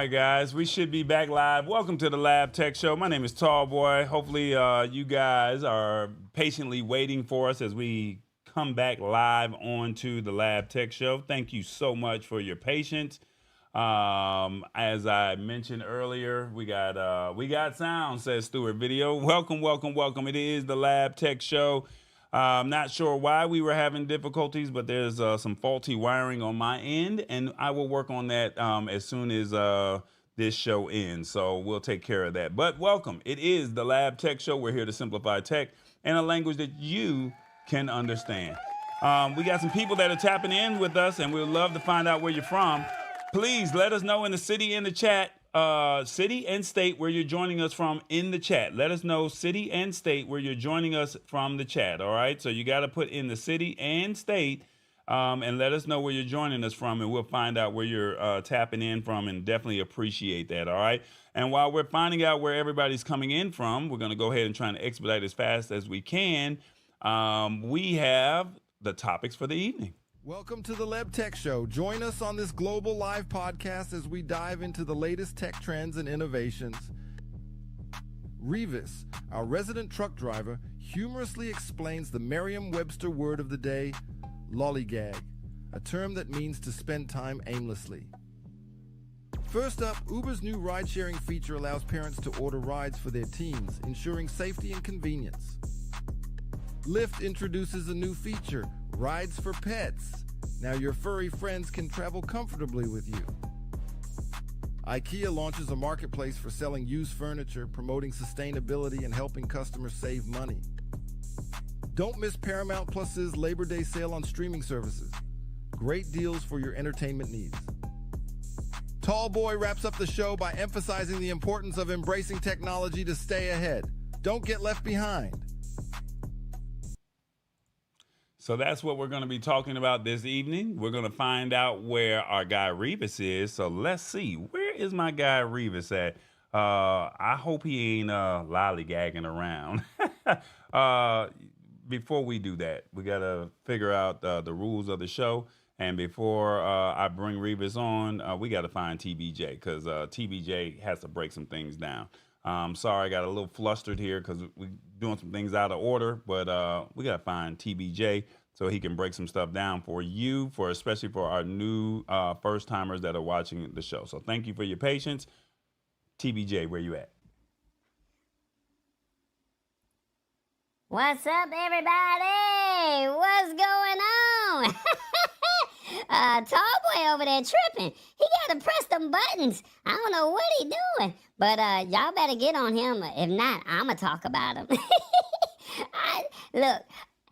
right, guys, we should be back live. Welcome to the Lab Tech Show. My name is Tallboy. Hopefully, you guys are patiently waiting for us as we come back live onto the Lab Tech Show. Thank you so much for your patience. As I mentioned earlier, we got sound, says Stewart Video. Welcome, welcome, welcome. It is the Lab Tech Show. I'm not sure why we were having difficulties, but there's some faulty wiring on my end, and I will work on that as soon as this show ends. So we'll take care of that. But welcome. It is the Lab Tech Show. We're here to simplify tech in a language that you can understand. We got some people that are tapping in with us, and we'd love to find out where you're from. Please let us know in the city in the chat. City and state where you're joining us from in the chat. Let us know city and state where you're joining us from the chat. All right. So you got to put in the city and state and let us know where you're joining us from, and we'll find out where you're tapping in from, and definitely appreciate that. All right. And while we're finding out where everybody's coming in from, we're going to go ahead and try to expedite as fast as we can. We have the topics for the evening. Welcome to the Lab Tech Show. Join us on this global live podcast as we dive into the latest tech trends and innovations. Revis, our resident truck driver, humorously explains the Merriam-Webster word of the day, lollygag, a term that means to spend time aimlessly. First up, Uber's new ride-sharing feature allows parents to order rides for their teens, ensuring safety and convenience. Lyft introduces a new feature, Rides for Pets. Now your furry friends can travel comfortably with you. IKEA launches a marketplace for selling used furniture, promoting sustainability and helping customers save money. Don't miss Paramount Plus's Labor Day sale on streaming services. Great deals for your entertainment needs. Tallboy wraps up the show by emphasizing the importance of embracing technology to stay ahead. Don't get left behind. So that's what we're going to be talking about this evening. We're going to find out where our guy Revis is. So let's see. Where is my guy Revis at? I hope he ain't lollygagging around. Before we do that, we got to figure out the rules of the show. And before I bring Revis on, we got to find TBJ, because TBJ has to break some things down. Sorry, I got a little flustered here because we're doing some things out of order, but we got to find TBJ so he can break some stuff down for you, especially for our new first-timers that are watching the show. So thank you for your patience. TBJ, where you at? What's up, everybody? What's going on? Tallboy over there tripping. He gotta press them buttons. I don't know what he doing, but y'all better get on him. If not, I'ma talk about him. Look,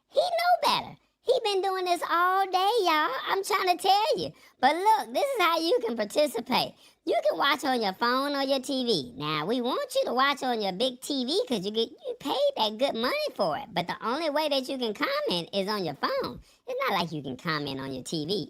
he know better. He been doing this all day, y'all. I'm trying to tell you. But look, this is how you can participate. You can watch on your phone or your TV. Now, we want you to watch on your big TV because you paid that good money for it. But the only way that you can comment is on your phone. It's not like you can comment on your TV.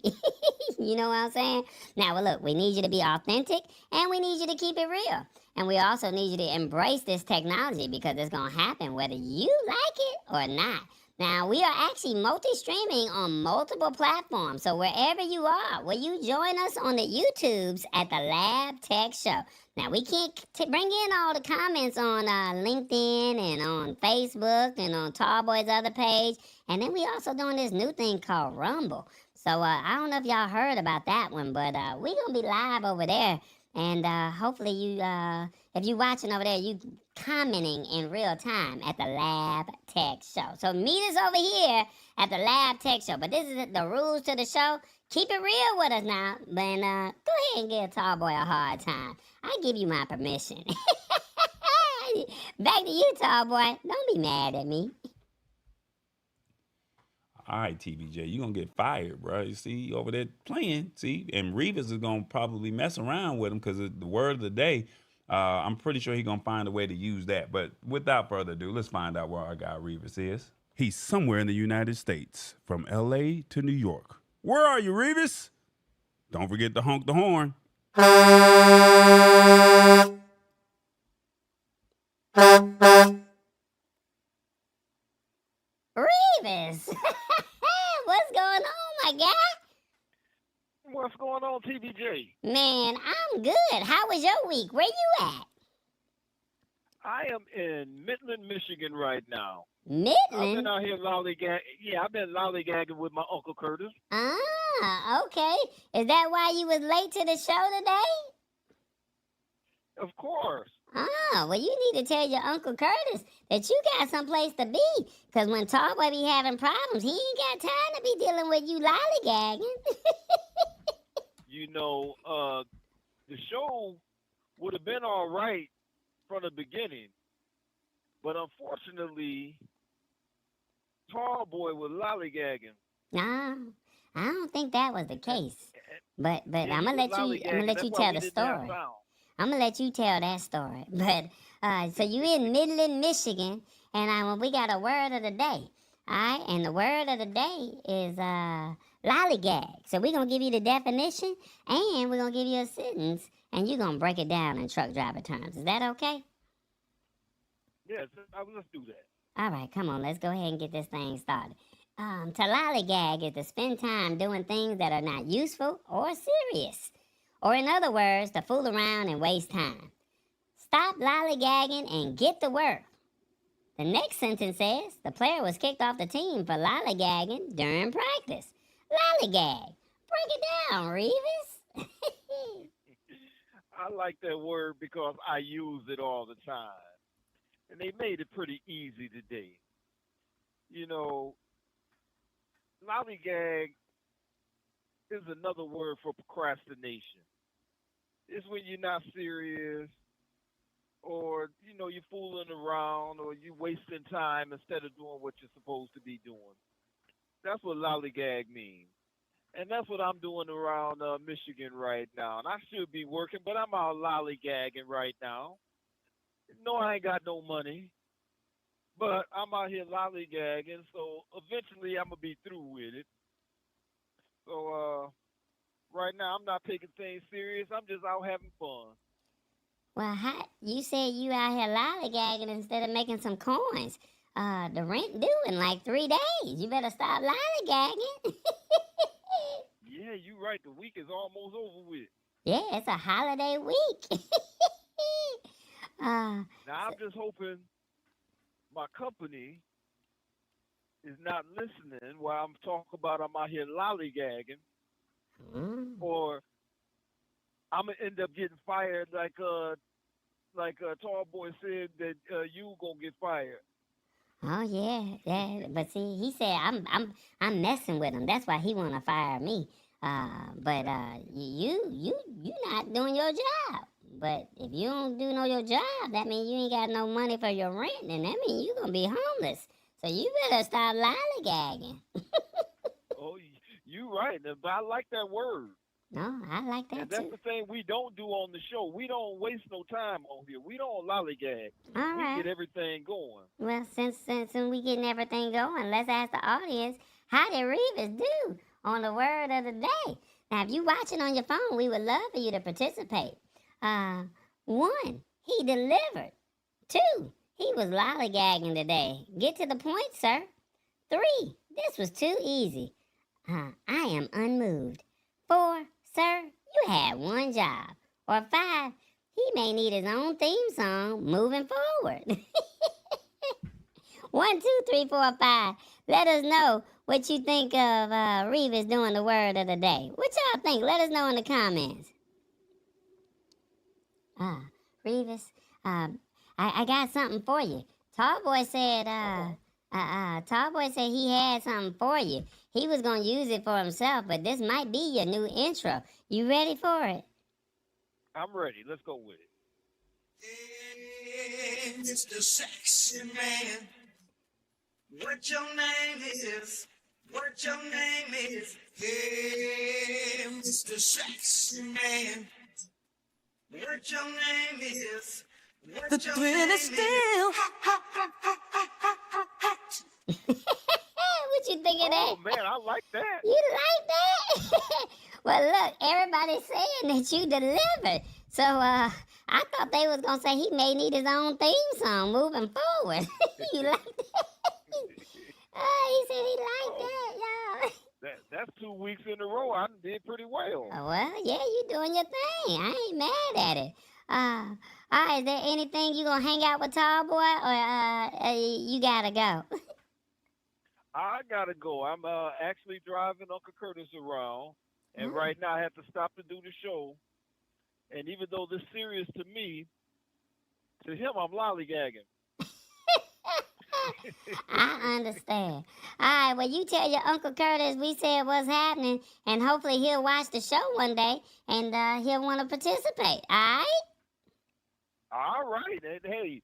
You know what I'm saying? Now, well, look, we need you to be authentic, and we need you to keep it real. And we also need you to embrace this technology because it's going to happen whether you like it or not. Now, we are actually multi-streaming on multiple platforms. So wherever you are, will you join us on the YouTubes at the Lab Tech Show? Now, we can't bring in all the comments on LinkedIn and on Facebook and on Tallboy's other page. And then we also doing this new thing called Rumble. So I don't know if y'all heard about that one, but we're going to be live over there. And hopefully you, if you're watching over there, you commenting in real time at the Lab Tech Show. So meet us over here at the Lab Tech Show. But this is the rules to the show. Keep it real with us now. Then go ahead and give Tallboy a hard time. I give you my permission. Back to you, Tallboy. Don't be mad at me. All right, TBJ, you're going to get fired, bro. You see, over there playing, see? And Revis is going to probably mess around with him because the word of the day, I'm pretty sure he's going to find a way to use that. But without further ado, let's find out where our guy Revis is. He's somewhere in the United States, from L.A. to New York. Where are you, Revis? Don't forget to honk the horn. Revis! What's going on, my guy? What's going on, TBJ? Man, I'm good. How was your week? Where you at? I am in Midland, Michigan right now. I've been Midland? out here lollygagging. Yeah, I've been lollygagging with my Uncle Curtis. Ah, okay. Is that why you was late to the show today? Of course. Ah, well, you need to tell your Uncle Curtis that you got someplace to be. Because when Tallboy be having problems, he ain't got time to be dealing with you lollygagging. You know, the show would have been all right from the beginning, but unfortunately, Tallboy was lollygagging. Nah, I don't think that was the case. But Yeah, I'm he gonna was let lollygagging. you That's why tell we the didn't have story. sound. I'm gonna let you tell that story. But so you in Midland, Michigan, and we got a word of the day. All right, and the word of the day is lollygag. So we're gonna give you the definition, and we're gonna give you a sentence, and you're gonna break it down in truck driver terms. Is that okay? Yes, let's do that. All right, come on, let's go ahead and get this thing started. To lollygag is to spend time doing things that are not useful or serious. Or in other words, to fool around and waste time. Stop lollygagging and get to work. The next sentence says the player was kicked off the team for lollygagging during practice. Lollygag. Break it down, Revis. I like that word because I use it all the time. And they made it pretty easy today. You know, lollygag is another word for procrastination. It's when you're not serious or, you're fooling around or you're wasting time instead of doing what you're supposed to be doing. That's what lollygag means. And that's what I'm doing around Michigan right now. And I should be working, but I'm out lollygagging right now. No, I ain't got no money, but I'm out here lollygagging, so eventually I'm going to be through with it. So right now I'm not taking things serious. I'm just out having fun. Well, you said you out here lollygagging instead of making some coins. The rent due in like 3 days. You better stop lollygagging. Yeah, you right. The week is almost over with. Yeah, it's a holiday week. Now I'm just hoping my company is not listening while I'm talking about I'm out here lollygagging, or I'm gonna end up getting fired like Tallboy said that you gonna get fired. Oh yeah. But see, he said I'm messing with him. That's why he wanna fire me. But you not doing your job. But if you don't do your job, that means you ain't got no money for your rent, and that means you gonna be homeless. So you better stop lollygagging. Oh, you right. But I like that word. No, I like that And that's too. the thing we don't do on the show. We don't waste no time on here. We don't lollygag. All We right. get everything going. Well, since we getting everything going, let's ask the audience, how did Revis do on the word of the day? Now, if you watching on your phone, we would love for you to participate. 1, he delivered. 2, he was lollygagging today. Get to the point, sir. 3, this was too easy. I am unmoved. 4, sir, you had one job. Or 5, he may need his own theme song moving forward. 1, 2, 3, 4, 5. Let us know what you think of Revis doing the word of the day. What y'all think? Let us know in the comments. Revis, I got something for you. Tallboy said, Tallboy said he had something for you. He was gonna use it for himself, but this might be your new intro. You ready for it? I'm ready. Let's go with it. Hey, Mr. Sexy Man, what your name is? What your name is? Hey, Mr. Sexy Man, what your name is? What the thrill is still What you think of that? Oh man, I like that. You like that? Well, look, everybody's saying that you delivered. So, I thought they was gonna say he may need his own theme song moving forward. You like that? He said he liked that, y'all. That's 2 weeks in a row. I did pretty well. Well, yeah, you doing your thing. I ain't mad at it. All right, is there anything you gonna hang out with Tall Boy, or you gotta go? I gotta go. I'm actually driving Uncle Curtis around, and Mm. right now I have to stop to do the show. And even though this serious to me, to him I'm lollygagging. I understand. All right, well, you tell your Uncle Curtis we said what's happening, and hopefully he'll watch the show one day, and he'll want to participate. All right? All right, and hey,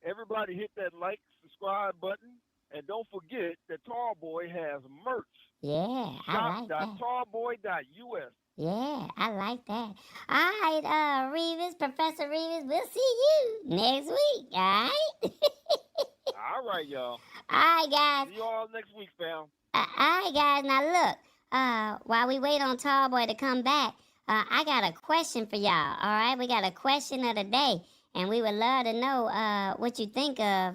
everybody hit that like, subscribe button, and don't forget that Tallboy has merch. Yeah, I like that. Shop.tallboy.us. Yeah, I like that. All right, Revis, Professor Revis, we'll see you next week. All right? All right, y'all. All right, guys. See you all next week, fam. All right, guys. Now look, while we wait on Tallboy to come back, I got a question for y'all. All right, we got a question of the day, and we would love to know what you think of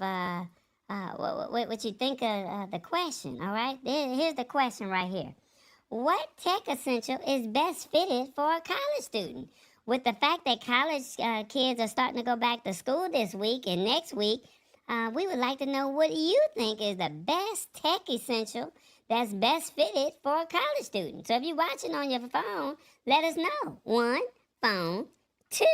what you think of the question. All right, here's the question right here. What tech essential is best fitted for a college student? With the fact that college kids are starting to go back to school this week and next week, we would like to know what you think is the best tech essential that's best fitted for a college student. So if you're watching on your phone, let us know. 1, phone. 2,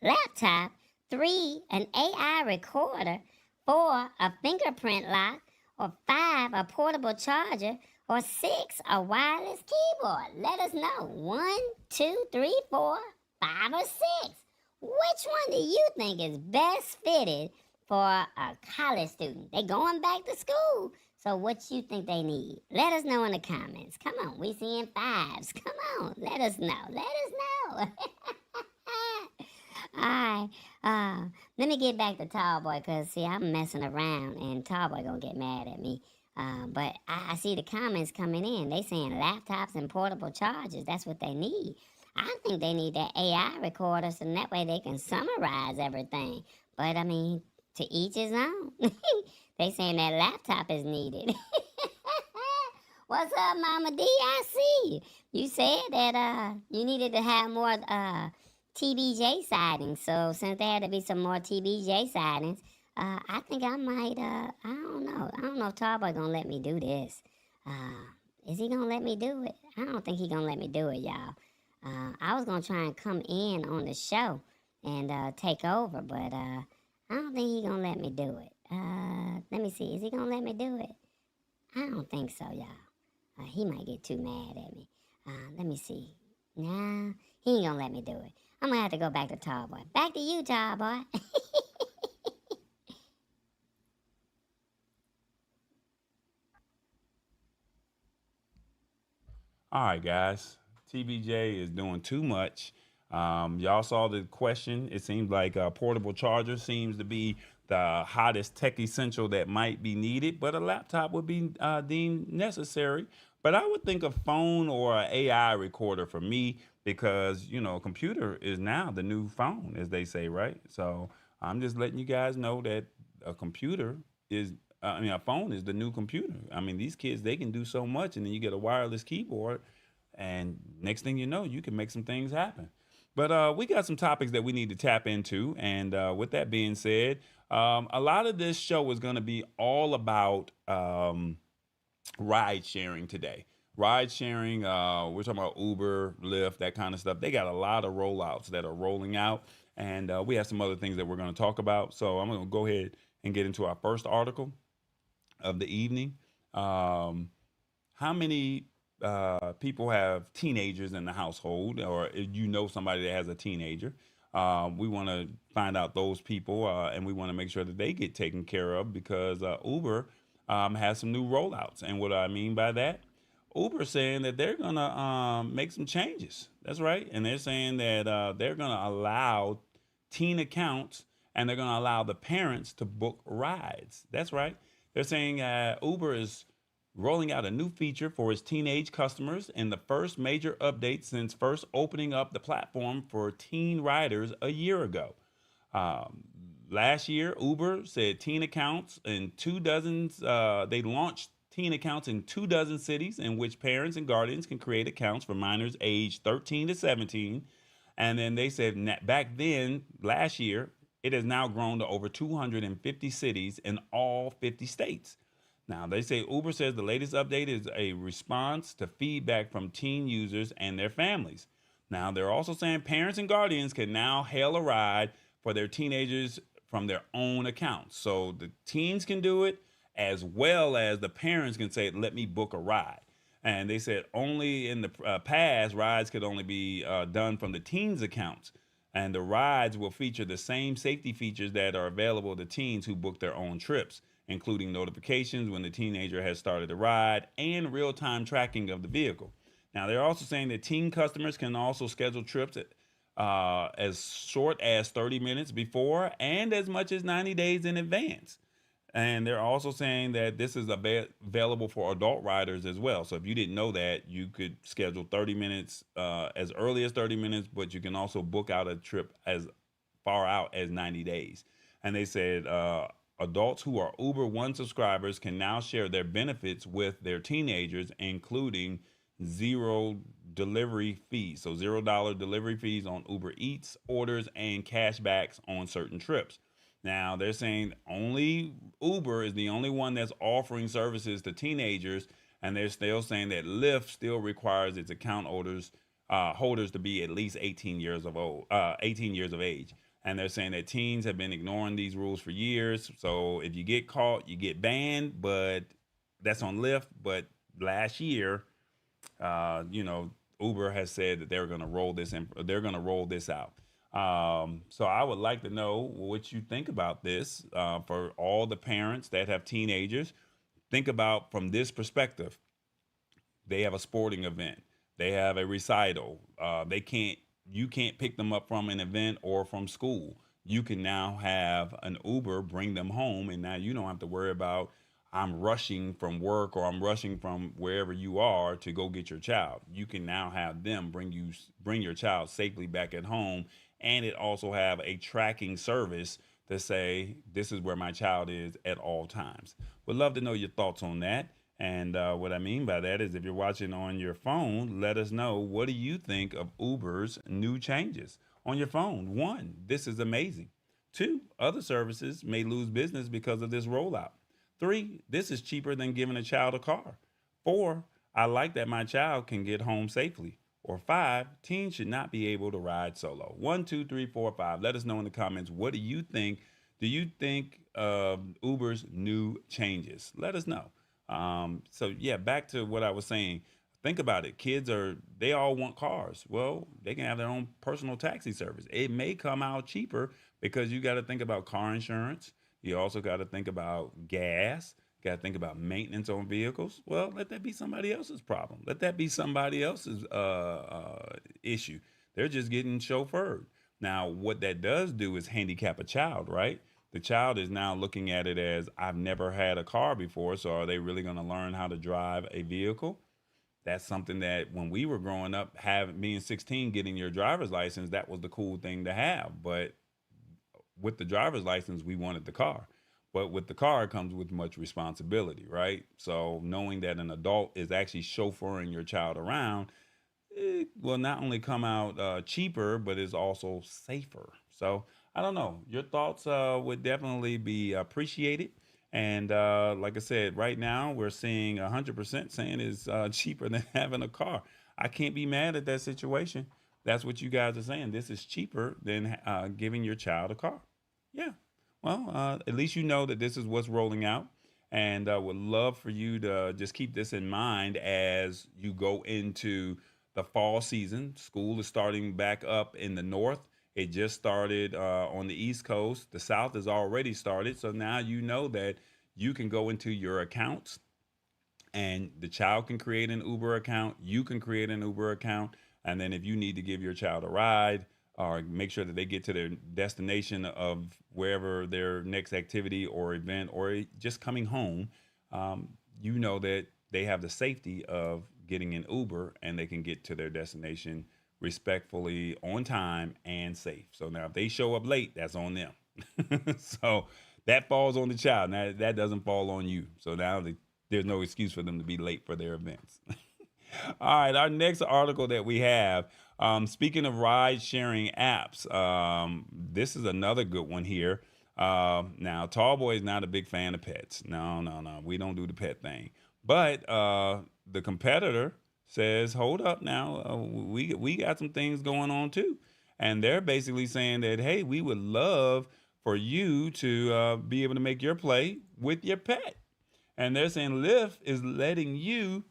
laptop. 3, an AI recorder. 4, a fingerprint lock. Or 5, a portable charger. Or 6, a wireless keyboard. Let us know. 1, 2, 3, 4, 5, or 6. Which one do you think is best fitted for a college student? They going back to school. So what you think they need? Let us know in the comments. Come on, we seeing 5s. Come on, let us know. Let us know. All right. Let me get back to Tallboy, because, see, I'm messing around, and Tallboy going to get mad at me. But I see the comments coming in. They saying laptops and portable chargers. That's what they need. I think they need that AI recorder, so that way they can summarize everything. But, I mean, to each his own. They saying that laptop is needed. What's up, Mama D? I see you. You said that you needed to have more TBJ sightings. So since there had to be some more TBJ sightings, I think I might, I don't know. I don't know if Tallboy gonna let me do this. Is he gonna let me do it? I don't think he gonna let me do it, y'all. I was gonna try and come in on the show and take over, but I don't think he gonna let me do it. Let me see. Is he gonna let me do it? I don't think so, y'all. He might get too mad at me. Let me see. Nah, he ain't gonna let me do it. I'm gonna have to go back to Tallboy. Back to you, Tallboy. All right, guys. TBJ is doing too much. Y'all saw the question. It seems like a portable charger seems to be the hottest tech essential that might be needed, but a laptop would be deemed necessary. But I would think a phone or an AI recorder for me, because, you know, a computer is now the new phone, as they say, right? So I'm just letting you guys know that a computer is, a phone is the new computer. I mean, these kids, they can do so much, and then you get a wireless keyboard, and next thing you know, you can make some things happen. But we got some topics that we need to tap into. And with that being said, a lot of this show is going to be all about ride sharing today. Ride sharing, we're talking about Uber, Lyft, that kind of stuff. They got a lot of rollouts that are rolling out. And we have some other things that we're going to talk about. So I'm going to go ahead and get into our first article of the evening. How many people have teenagers in the household, or if you know somebody that has a teenager? We want to find out those people, and we want to make sure that they get taken care of, because Uber has some new rollouts. And what I mean by that, Uber saying that they're going to make some changes. That's right. And they're saying that they're going to allow teen accounts, and they're going to allow the parents to book rides. That's right. They're saying Uber is rolling out a new feature for its teenage customers, in the first major update since first opening up the platform for teen riders a year ago. Last year, Uber said teen accounts in 2 dozens. They launched teen accounts in 24 cities in which parents and guardians can create accounts for minors aged 13 to 17. And then they said back then, last year, it has now grown to over 250 cities in all 50 states. Now, they say Uber says the latest update is a response to feedback from teen users and their families. Now, they're also saying parents and guardians can now hail a ride for their teenagers from their own accounts. So the teens can do it as well as the parents can say, let me book a ride. And they said only in the past, rides could only be done from the teens' accounts. And the rides will feature the same safety features that are available to teens who book their own trips, including notifications when the teenager has started the ride and real-time tracking of the vehicle. Now, they're also saying that teen customers can also schedule trips as short as 30 minutes before and as much as 90 days in advance. And they're also saying that this is available for adult riders as well. So if you didn't know that, you could schedule 30 minutes, as early as 30 minutes, but you can also book out a trip as far out as 90 days. And they said adults who are Uber One subscribers can now share their benefits with their teenagers, including zero delivery fees. So $0 delivery fees on Uber Eats orders and cashbacks on certain trips. Now, they're saying only Uber is the only one that's offering services to teenagers, and they're still saying that Lyft still requires its account holders to be at least 18 years of age. And they're saying that teens have been ignoring these rules for years. So if you get caught, you get banned, but that's on Lyft. But last year, Uber has said that they're going to roll this out. So I would like to know what you think about this. For all the parents that have teenagers, think about from this perspective. They have a sporting event. They have a recital. You can't pick them up from an event or from school. You can now have an Uber bring them home, and now you don't have to worry about I'm rushing from work or I'm rushing from wherever you are to go get your child. You can now have them bring your child safely back at home. And it also have a tracking service to say, this is where my child is at all times. Would love to know your thoughts on that. And what I mean by that is if you're watching on your phone, let us know, what do you think of Uber's new changes on your phone? 1, this is amazing. 2, other services may lose business because of this rollout. 3, this is cheaper than giving a child a car. 4, I like that my child can get home safely. Or 5, teens should not be able to ride solo. 1, 2, 3, 4, 5. Let us know in the comments. What do you think? Do you think of Uber's new changes? Let us know. So yeah, back to what I was saying. Think about it. They all want cars. Well, they can have their own personal taxi service. It may come out cheaper because you got to think about car insurance. You also got to think about gas. Got to think about maintenance on vehicles. Well, let that be somebody else's problem. Let that be somebody else's issue. They're just getting chauffeured. Now, what that does do is handicap a child, right? The child is now looking at it as, I've never had a car before, so are they really going to learn how to drive a vehicle? That's something that when we were growing up, being 16, getting your driver's license, that was the cool thing to have. But with the driver's license, we wanted the car. But with the car, it comes with much responsibility, right? So knowing that an adult is actually chauffeuring your child around, it will not only come out cheaper, but is also safer. So I don't know. Your thoughts would definitely be appreciated. And like I said, right now we're seeing 100% saying it's cheaper than having a car. I can't be mad at that situation. That's what you guys are saying. This is cheaper than giving your child a car. Yeah. Well, at least you know that this is what's rolling out, and would love for you to just keep this in mind as you go into the fall season. School is starting back up in the north. It just started on the East Coast. The South has already started. So now you know that you can go into your accounts and the child can create an Uber account. You can create an Uber account. And then if you need to give your child a ride, or make sure that they get to their destination of wherever their next activity or event, or just coming home, you know that they have the safety of getting an Uber and they can get to their destination respectfully, on time, and safe. So now if they show up late, that's on them. So that falls on the child. Now that doesn't fall on you. So now there's no excuse for them to be late for their events. All right, our next article that we have, speaking of ride sharing apps, this is another good one here. Now, Tallboy is not a big fan of pets. No, no, no. We don't do the pet thing. But the competitor says, hold up now. We got some things going on too. And they're basically saying that, hey, we would love for you to be able to make your play with your pet. And they're saying Lyft is letting you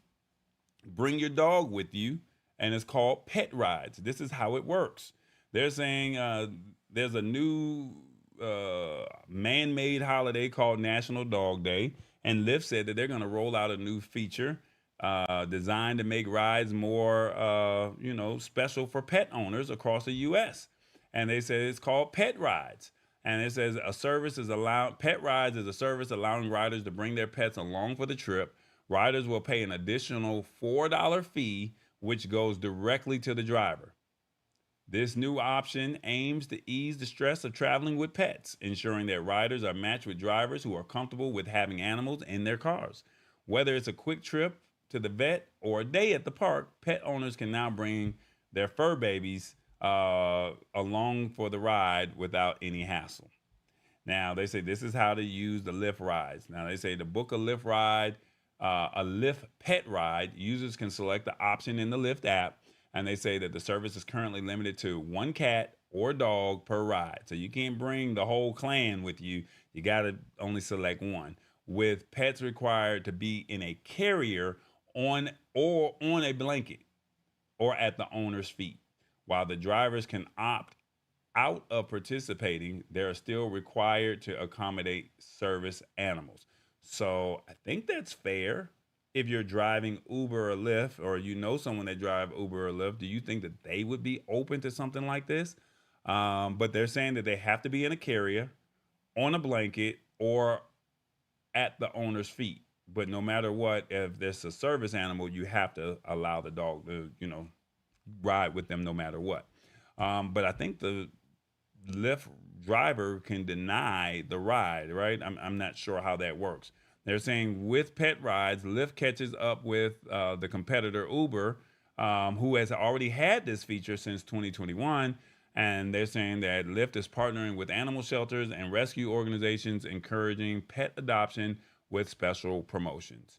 bring your dog with you, and it's called pet rides. This is how it works. They're saying there's a new man-made holiday called National Dog Day, and Lyft said that they're going to roll out a new feature designed to make rides more, special for pet owners across the U.S. And they said it's called Pet Rides. And it says Pet Rides is a service allowing riders to bring their pets along for the trip. Riders will pay an additional $4 fee, which goes directly to the driver. This new option aims to ease the stress of traveling with pets, ensuring that riders are matched with drivers who are comfortable with having animals in their cars. Whether it's a quick trip to the vet or a day at the park, pet owners can now bring their fur babies along for the ride without any hassle. Now, they say this is how to use the Lyft rides. Now, they say to book a Lyft ride, a Lyft pet ride, users can select the option in the Lyft app, and they say that the service is currently limited to one cat or dog per ride. So you can't bring the whole clan with you. You got to only select one, with pets required to be in a carrier on a blanket or at the owner's feet. While the drivers can opt out of participating, they are still required to accommodate service animals. So I think that's fair. If you're driving Uber or Lyft, or you know someone that drive Uber or Lyft, do you think that they would be open to something like this? But they're saying that they have to be in a carrier, on a blanket, or at the owner's feet. But no matter what, if there's a service animal, you have to allow the dog to, ride with them no matter what. But I think the Lyft driver can deny the ride, right? I'm not sure how that works. They're saying with pet rides, Lyft catches up with the competitor Uber, who has already had this feature since 2021. And they're saying that Lyft is partnering with animal shelters and rescue organizations, encouraging pet adoption with special promotions.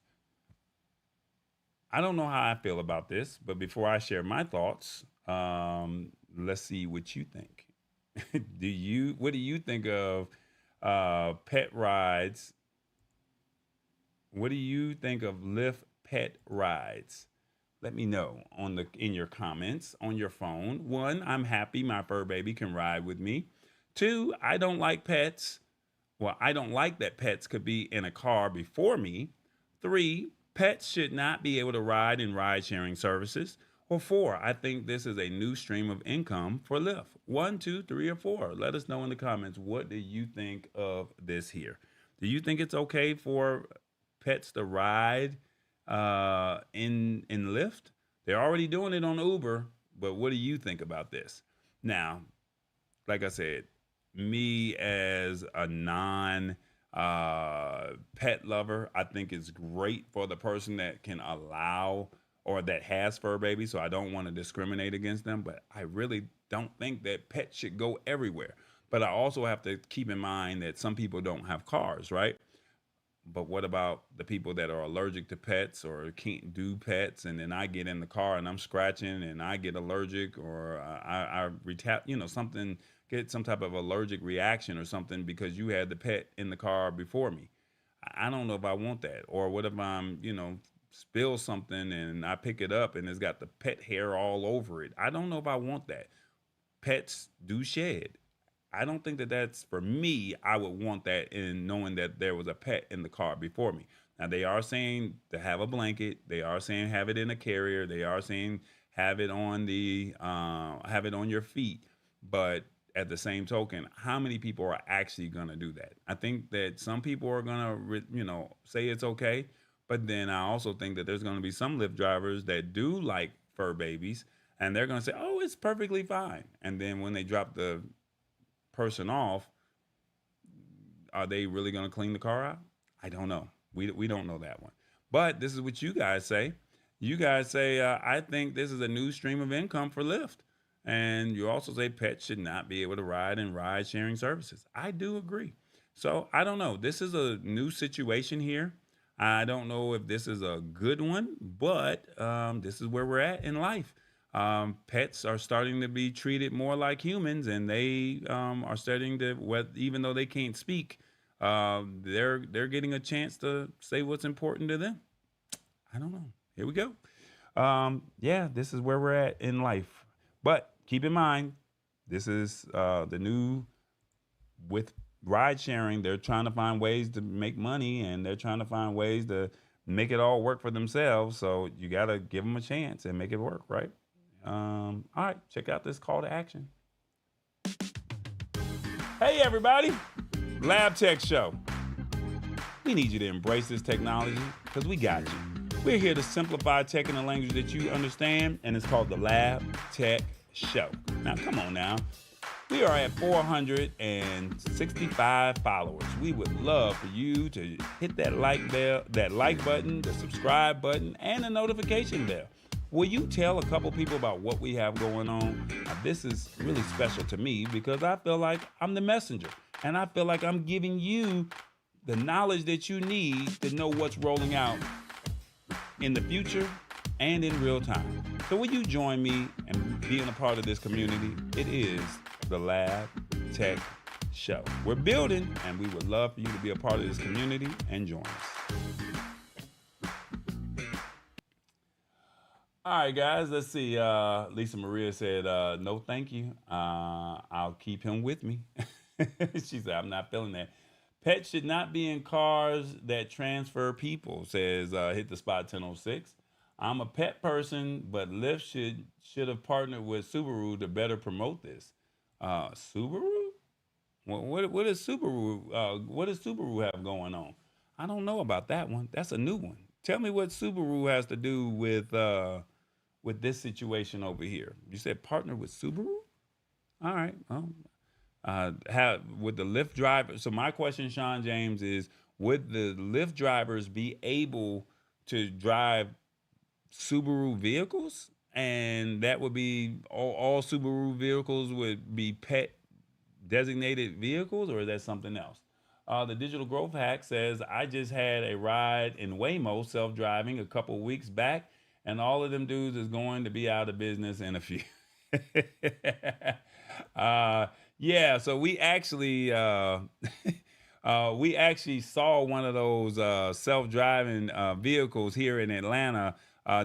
I don't know how I feel about this, but before I share my thoughts, let's see what you think. What do you think of pet rides? What do you think of Lyft pet rides? Let me know in your comments on your phone. 1, I'm happy my fur baby can ride with me. 2, I don't like pets. Well, I don't like that pets could be in a car before me. 3, pets should not be able to ride in ride-sharing services. Or 4, I think this is a new stream of income for Lyft. 1, 2, 3, or 4. Let us know in the comments. What do you think of this here? Do you think it's okay for pets to ride in Lyft? They're already doing it on Uber, but what do you think about this? Now, like I said, me as a non pet lover, I think it's great for the person that can allow or that has fur babies. So I don't want to discriminate against them, but I really don't think that pets should go everywhere. But I also have to keep in mind that some people don't have cars, right? But what about the people that are allergic to pets or can't do pets, and then I get in the car and I'm scratching and I get allergic, or get some type of allergic reaction or something because you had the pet in the car before me. I don't know if I want that. Or what if I'm, spill something and I pick it up and it's got the pet hair all over it. I don't know if I want that. Pets do shed. I don't think that that's for me. I would want that in knowing that there was a pet in the car before me. Now they are saying to have a blanket. They are saying have it in a carrier. They are saying have it on your feet. But at the same token, how many people are actually going to do that? I think that some people are going to, say it's okay. But then I also think that there's going to be some Lyft drivers that do like fur babies, and they're going to say, oh, it's perfectly fine. And then when they drop the person off, are they really going to clean the car out? I don't know. We don't know that one. But this is what you guys say. You guys say, I think this is a new stream of income for Lyft. And you also say pets should not be able to ride in ride sharing services. I do agree. So I don't know. This is a new situation here. I don't know if this is a good one, but this is where we're at in life. Pets are starting to be treated more like humans, and they are starting to, even though they can't speak, they're getting a chance to say what's important to them. I don't know. Here we go. Yeah, this is where we're at in life. But keep in mind, this is the new with ride sharing. They're trying to find ways to make money, and they're trying to find ways to make it all work for themselves. So you got to give them a chance and make it work, right? All right, check out this call to action. Hey, everybody. Lab Tech Show. We need you to embrace this technology because we got you. We're here to simplify tech in a language that you understand, and it's called the Lab Tech Show. Now, come on now. We are at 465 followers. We would love for you to hit that like button, the subscribe button, and the notification bell. Will you tell a couple people about what we have going on? Now, this is really special to me because I feel like I'm the messenger, and I feel like I'm giving you the knowledge that you need to know what's rolling out in the future and in real time. So will you join me in being a part of this community? It is the Lab Tech Show. We're building, and we would love for you to be a part of this community and join us. All right, guys, let's see. Lisa Maria said, no, thank you. I'll keep him with me. She said, I'm not feeling that. Pets should not be in cars that transfer people, says Hit the Spot 1006. I'm a pet person, but Lyft should have partnered with Subaru to better promote this. Subaru? What is Subaru? What does Subaru have going on? I don't know about that one. That's a new one. Tell me what Subaru has to do with this situation over here. You said partner with Subaru? All right. Well, would the Lyft driver? So my question, Sean James, is: would the Lyft drivers be able to drive Subaru vehicles? And that would be all Subaru vehicles would be pet designated vehicles, or is that something else? The Digital Growth Hack says, I just had a ride in Waymo self-driving a couple weeks back, and all of them dudes is going to be out of business in a few. Yeah, so we actually saw one of those self-driving vehicles here in Atlanta,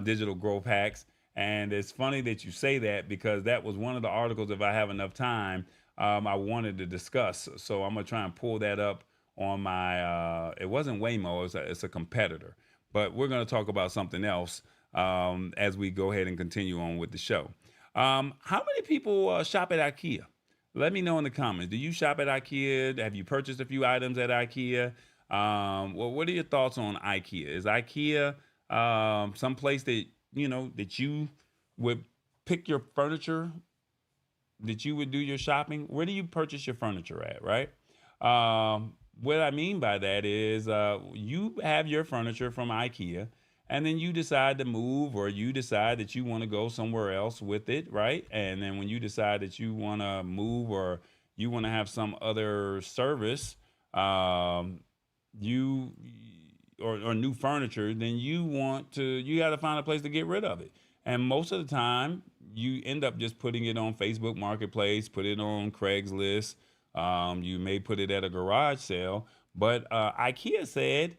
Digital Growth Hacks. And it's funny that you say that because that was one of the articles, if I have enough time, I wanted to discuss. So I'm going to try and pull that up on my, it wasn't Waymo, it's a competitor. But we're going to talk about something else as we go ahead and continue on with the show. How many people shop at IKEA? Let me know in the comments. Do you shop at IKEA? Have you purchased a few items at IKEA? Well, what are your thoughts on IKEA? Is IKEA someplace that, that you would pick your furniture, that you would do your shopping? Where do you purchase your furniture at, right? What I mean by that is you have your furniture from IKEA, and then you decide to move, or you decide that you want to go somewhere else with it, right? And then when you decide that you want to move, or you want to have some other service, or new furniture, then you got to find a place to get rid of it. And most of the time, you end up just putting it on Facebook Marketplace, put it on Craigslist. You may put it at a garage sale. But IKEA said,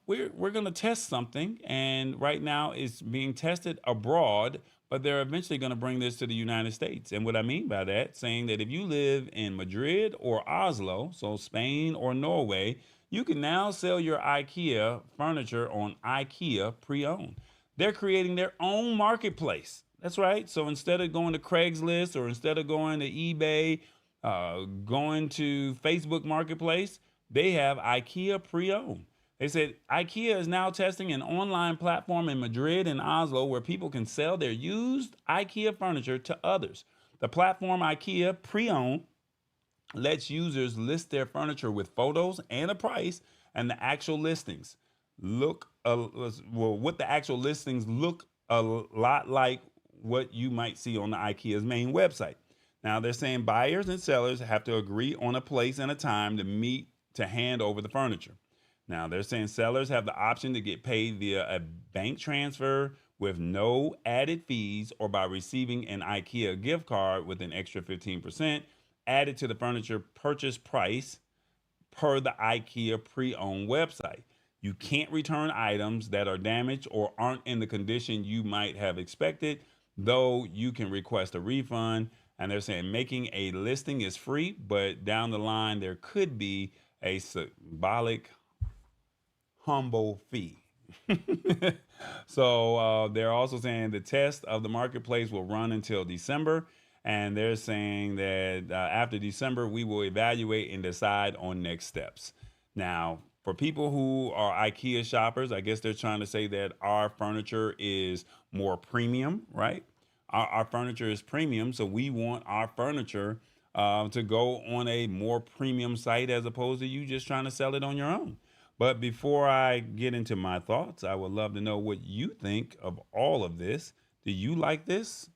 we're going to test something. And right now it's being tested abroad, but they're eventually going to bring this to the United States. And what I mean by that, saying that if you live in Madrid or Oslo, so Spain or Norway, you can now sell your IKEA furniture on IKEA Pre-Owned. They're creating their own marketplace. That's right. So instead of going to Craigslist, or instead of going to eBay, going to Facebook Marketplace, they have IKEA Pre-Owned. They said IKEA is now testing an online platform in Madrid and Oslo where people can sell their used IKEA furniture to others. The platform IKEA Pre-Owned lets users list their furniture with photos and a price and the actual listings. what the actual listings look a lot like what you might see on the IKEA's main website. Now they're saying buyers and sellers have to agree on a place and a time to meet to hand over the furniture. Now they're saying sellers have the option to get paid via a bank transfer with no added fees or by receiving an IKEA gift card with an extra 15% added to the furniture purchase price per the IKEA pre-owned website. You can't return items that are damaged or aren't in the condition you might have expected, though you can request a refund. And they're saying making a listing is free, but down the line there could be a symbolic humble fee. So they're also saying the test of the marketplace will run until December. And they're saying that after December, we will evaluate and decide on next steps. Now, for people who are IKEA shoppers, I guess they're trying to say that our furniture is more premium, right? Our furniture is premium, so we want our furniture to go on a more premium site as opposed to you just trying to sell it on your own. But before I get into my thoughts, I would love to know what you think of all of this. Do you like this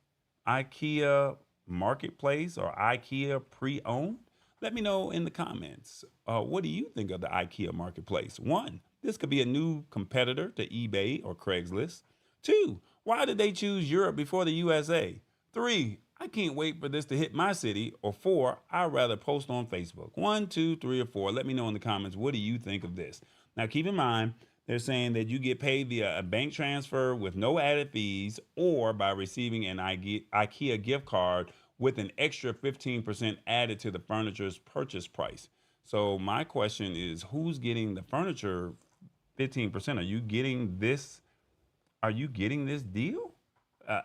IKEA marketplace or IKEA pre-owned? Let me know in the comments. What do you think of the IKEA marketplace? 1, this could be a new competitor to eBay or Craigslist. 2, why did they choose Europe before the USA? 3, I can't wait for this to hit my city. Or 4, I'd rather post on Facebook. 1, 2, 3, or 4. Let me know in the comments. What do you think of this? Now, keep in mind, they're saying that you get paid via a bank transfer with no added fees or by receiving an IKEA gift card with an extra 15% added to the furniture's purchase price. So my question is, who's getting the furniture 15%? Are you getting this? Are you getting this deal?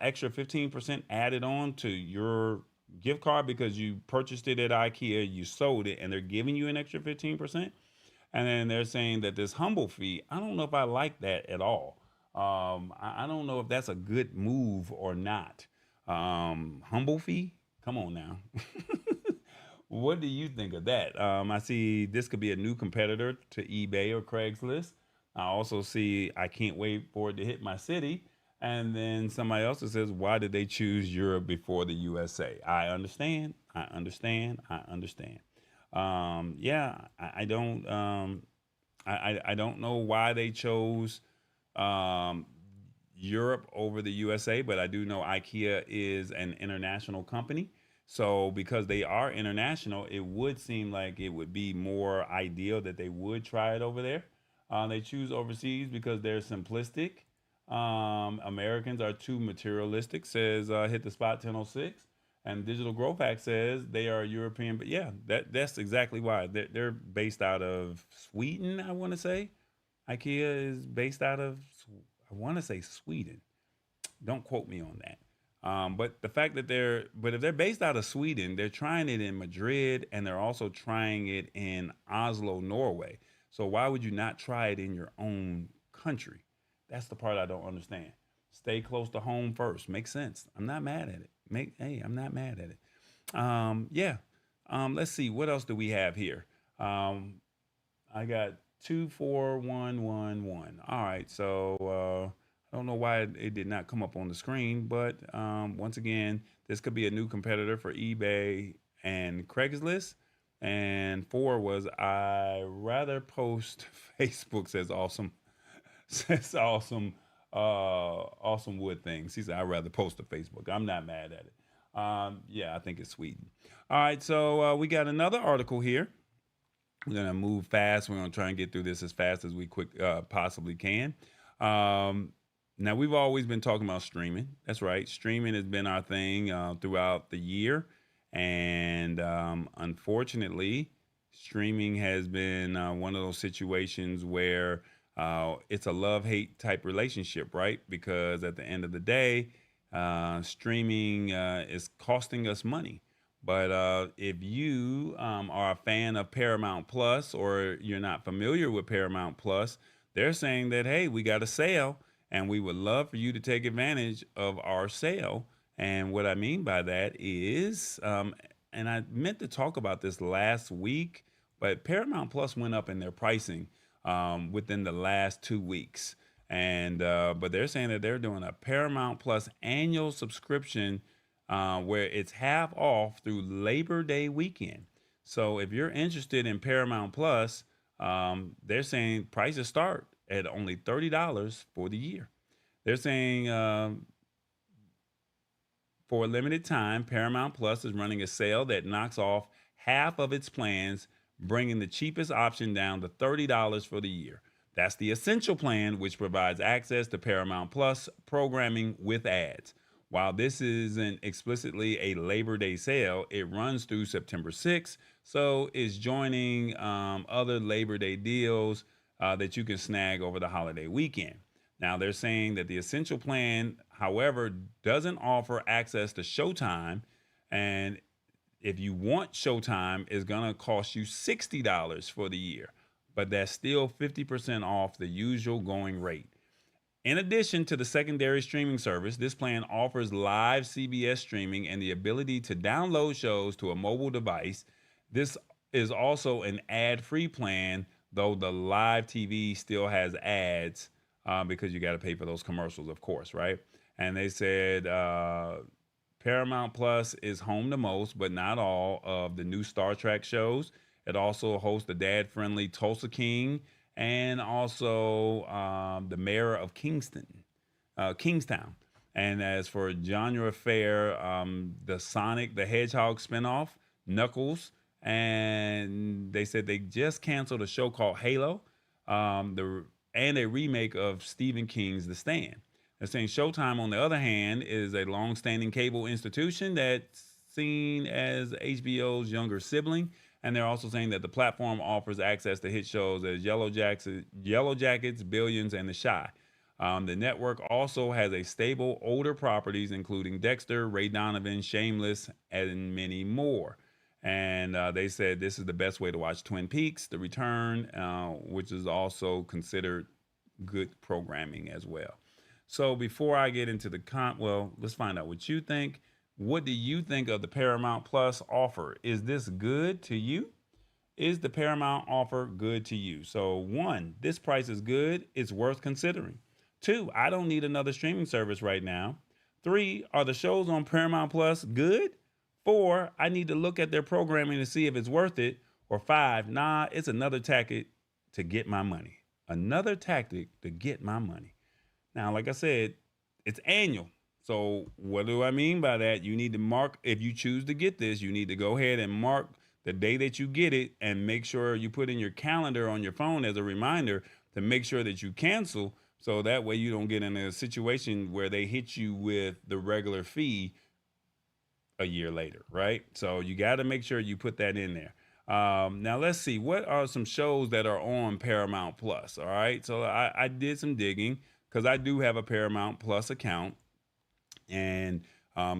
Extra 15% added on to your gift card because you purchased it at IKEA, you sold it, and they're giving you an extra 15%. And then they're saying that this humble fee, I don't know if I like that at all. I don't know if that's a good move or not. Humble fee? Come on now. What do you think of that? I see this could be a new competitor to eBay or Craigslist. I also see I can't wait for it to hit my city. And then somebody else says, why did they choose Europe before the USA? I understand. I understand. I understand. Yeah, I don't. I don't know why they chose Europe over the USA, but I do know IKEA is an international company. So because they are international, it would seem like it would be more ideal that they would try it over there. They choose overseas because they're simplistic. Americans are too materialistic, says Hit the Spot 1006. And Digital Growth Hack says they are European. But yeah, that's exactly why. They're based out of Sweden, I want to say. IKEA is based out of, I want to say Sweden. Don't quote me on that. But the fact that if they're based out of Sweden, they're trying it in Madrid and they're also trying it in Oslo, Norway. So why would you not try it in your own country? That's the part I don't understand. Stay close to home first. Makes sense. I'm not mad at it. I'm not mad at it. Yeah. Let's see. What else do we have here? I got 24111. All right. So I don't know why it did not come up on the screen, but once again, this could be a new competitor for eBay and Craigslist. And 4 was I rather post Facebook says awesome awesome wood things. He said I'd rather post to Facebook. I'm not mad at it. Yeah, I think it's Sweden. All right, so we got another article here. We're gonna move fast. We're gonna try and get through this as fast as we possibly can. Now we've always been talking about streaming. That's right. Streaming has been our thing throughout the year. And unfortunately, streaming has been one of those situations where it's a love-hate type relationship, right? Because at the end of the day, streaming is costing us money. But if you are a fan of Paramount Plus or you're not familiar with Paramount Plus, they're saying that, hey, we got a sale and we would love for you to take advantage of our sale. And what I mean by that is, and I meant to talk about this last week, but Paramount Plus went up in their pricing within the last 2 weeks. And but they're saying that they're doing a Paramount Plus annual subscription where it's half off through Labor Day weekend. So if you're interested in Paramount Plus, they're saying prices start at only $30 for the year. They're saying for a limited time, Paramount Plus is running a sale that knocks off half of its plans, bringing the cheapest option down to $30 for the year. That's the Essential plan, which provides access to Paramount Plus programming with ads. While this isn't explicitly a Labor Day sale, it runs through September 6th, so it's joining other Labor Day deals that you can snag over the holiday weekend. Now, they're saying that the Essential plan, however, doesn't offer access to Showtime, and if you want Showtime, it's going to cost you $60 for the year, but that's still 50% off the usual going rate. In addition to the secondary streaming service, this plan offers live CBS streaming and the ability to download shows to a mobile device. This is also an ad-free plan, though the live TV still has ads because you got to pay for those commercials, of course, right? And they said Paramount Plus is home to most, but not all, of the new Star Trek shows. It also hosts the dad-friendly Tulsa King and also the Mayor of Kingstown. And as for genre fare, the Sonic the Hedgehog spinoff, Knuckles, and they said they just canceled a show called Halo, and a remake of Stephen King's The Stand. They're saying Showtime, on the other hand, is a long-standing cable institution that's seen as HBO's younger sibling. And they're also saying that the platform offers access to hit shows as Yellow Jackets, Billions, and The Chi. The network also has a stable older properties, including Dexter, Ray Donovan, Shameless, and many more. And they said this is the best way to watch Twin Peaks, The Return, which is also considered good programming as well. So before I get into let's find out what you think. What do you think of the Paramount Plus offer? Is this good to you? Is the Paramount offer good to you? So 1, this price is good. It's worth considering. 2, I don't need another streaming service right now. 3, are the shows on Paramount Plus good? 4, I need to look at their programming to see if it's worth it. Or 5, nah, it's another tactic to get my money. Another tactic to get my money. Now, like I said, it's annual. So what do I mean by that? You need to mark, if you choose to get this, you need to go ahead and mark the day that you get it and make sure you put in your calendar on your phone as a reminder to make sure that you cancel. So that way you don't get in a situation where they hit you with the regular fee a year later, right? So you got to make sure you put that in there. Now let's see, what are some shows that are on Paramount Plus? All right. So I did some digging because I do have a Paramount Plus account. And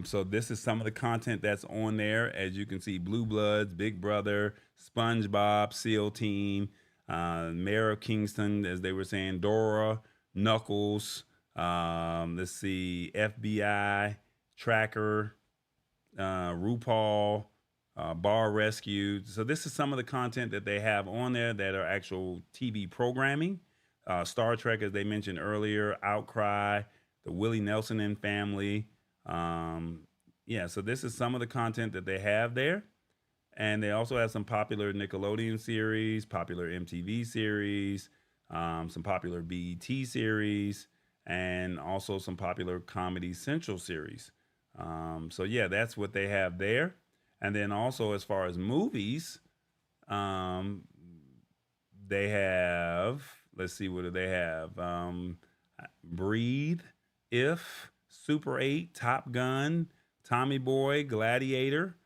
so this is some of the content that's on there. As you can see, Blue Bloods, Big Brother, SpongeBob, SEAL Team, Mayor of Kingston, as they were saying, Dora, Knuckles, let's see, FBI, Tracker, RuPaul, Bar Rescue. So this is some of the content that they have on there that are actual TV programming. Star Trek, as they mentioned earlier, Outcry, the Willie Nelson and Family. So this is some of the content that they have there. And they also have some popular Nickelodeon series, popular MTV series, some popular BET series, and also some popular Comedy Central series. That's what they have there. And then also as far as movies, they have, let's see, what do they have? Breathe, If, Super 8, Top Gun, Tommy Boy, Gladiator.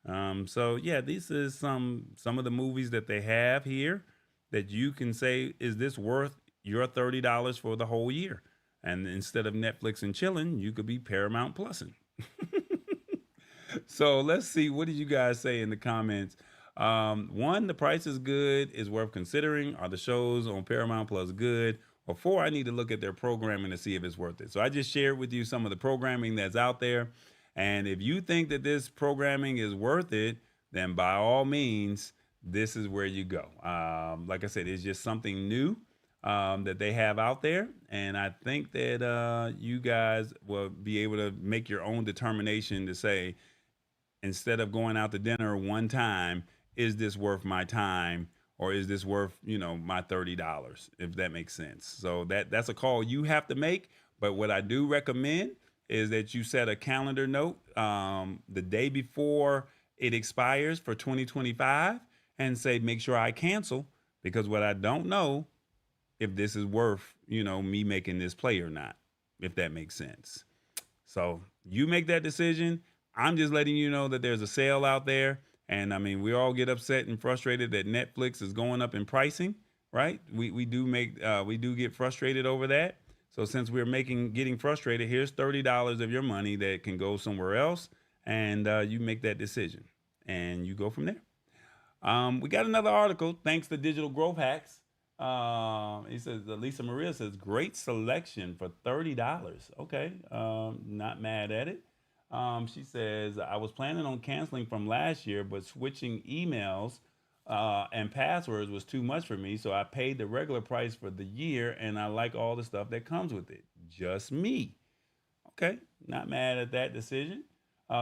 This is some of the movies that they have here that you can say, is this worth your $30 for the whole year? And instead of Netflix and chilling, you could be Paramount Plusing. So let's see, what did you guys say in the comments? 1, the price is good, is worth considering. Are the shows on Paramount Plus good? Or 4, I need to look at their programming to see if it's worth it. So I just shared with you some of the programming that's out there. And if you think that this programming is worth it, then by all means, this is where you go. Like I said, it's just something new that they have out there. And I think that you guys will be able to make your own determination to say, instead of going out to dinner one time, is this worth my time? Or is this worth, my $30, if that makes sense? So that's a call you have to make. But what I do recommend is that you set a calendar note the day before it expires for 2025 and say, make sure I cancel, because what I don't know if this is worth, me making this play or not, if that makes sense. So you make that decision. I'm just letting you know that there's a sale out there. And I mean, we all get upset and frustrated that Netflix is going up in pricing, right? We do get frustrated over that. So since we're getting frustrated, here's $30 of your money that can go somewhere else, and you make that decision, and you go from there. We got another article. Thanks to Digital Growth Hacks. He says, Lisa Maria says, great selection for $30. Okay, not mad at it. She says, I was planning on canceling from last year, but switching emails and passwords was too much for me. So I paid the regular price for the year, and I like all the stuff that comes with it. Just me. Okay, not mad at that decision.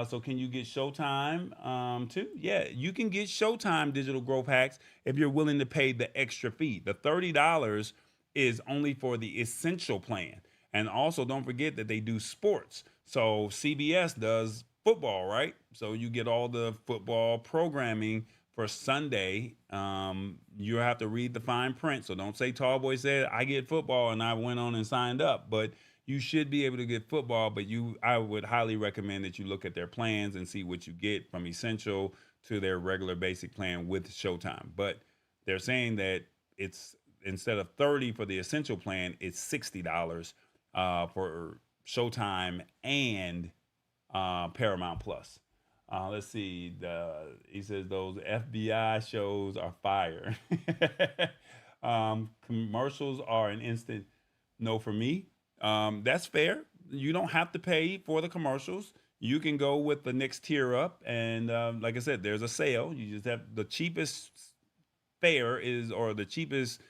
So can you get Showtime too? Yeah, you can get Showtime Digital Growth Hacks if you're willing to pay the extra fee. The $30 is only for the essential plan. And also don't forget that they do sports. So CBS does football, right? So you get all the football programming for Sunday. You have to read the fine print. So don't say Tallboy said I get football and I went on and signed up. But you should be able to get football. But I would highly recommend that you look at their plans and see what you get from essential to their regular basic plan with Showtime. But they're saying that it's, instead of $30 for the essential plan, it's $60 for Showtime and Paramount Plus. Let's see. He says those FBI shows are fire. Commercials are an instant no for me. That's fair. You don't have to pay for the commercials. You can go with the next tier up, and like I said, there's a sale. You just have the cheapest fare or the cheapest